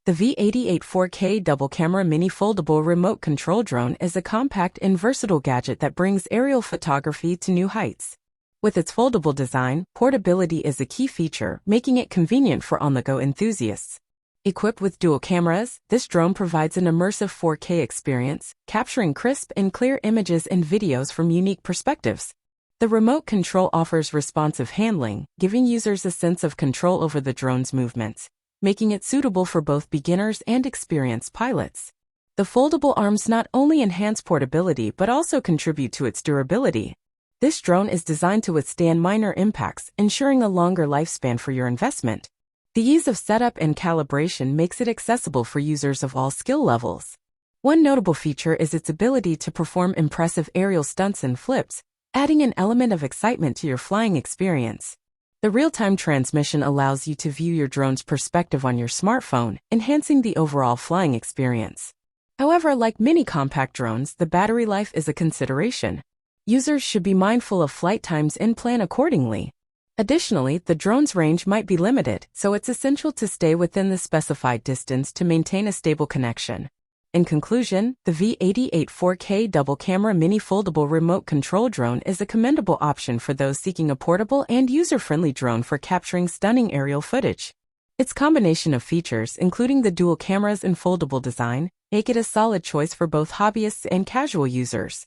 The V88 4K double-camera mini foldable remote control drone is a compact and versatile gadget that brings aerial photography to new heights. With its foldable design, portability is a key feature, making it convenient for on-the-go enthusiasts. Equipped with dual cameras, this drone provides an immersive 4K experience, capturing crisp and clear images and videos from unique perspectives. The remote control offers responsive handling, giving users a sense of control over the drone's movements, making it suitable for both beginners and experienced pilots. The foldable arms not only enhance portability but also contribute to its durability. This drone is designed to withstand minor impacts, ensuring a longer lifespan for your investment. The ease of setup and calibration makes it accessible for users of all skill levels. One notable feature is its ability to perform impressive aerial stunts and flips, adding an element of excitement to your flying experience. The real-time transmission allows you to view your drone's perspective on your smartphone, enhancing the overall flying experience. However, like many compact drones, the battery life is a consideration. Users should be mindful of flight times and plan accordingly. Additionally, the drone's range might be limited, so it's essential to stay within the specified distance to maintain a stable connection. In conclusion, the V88 4K double-camera mini foldable remote control drone is a commendable option for those seeking a portable and user-friendly drone for capturing stunning aerial footage. Its combination of features, including the dual cameras and foldable design, make it a solid choice for both hobbyists and casual users.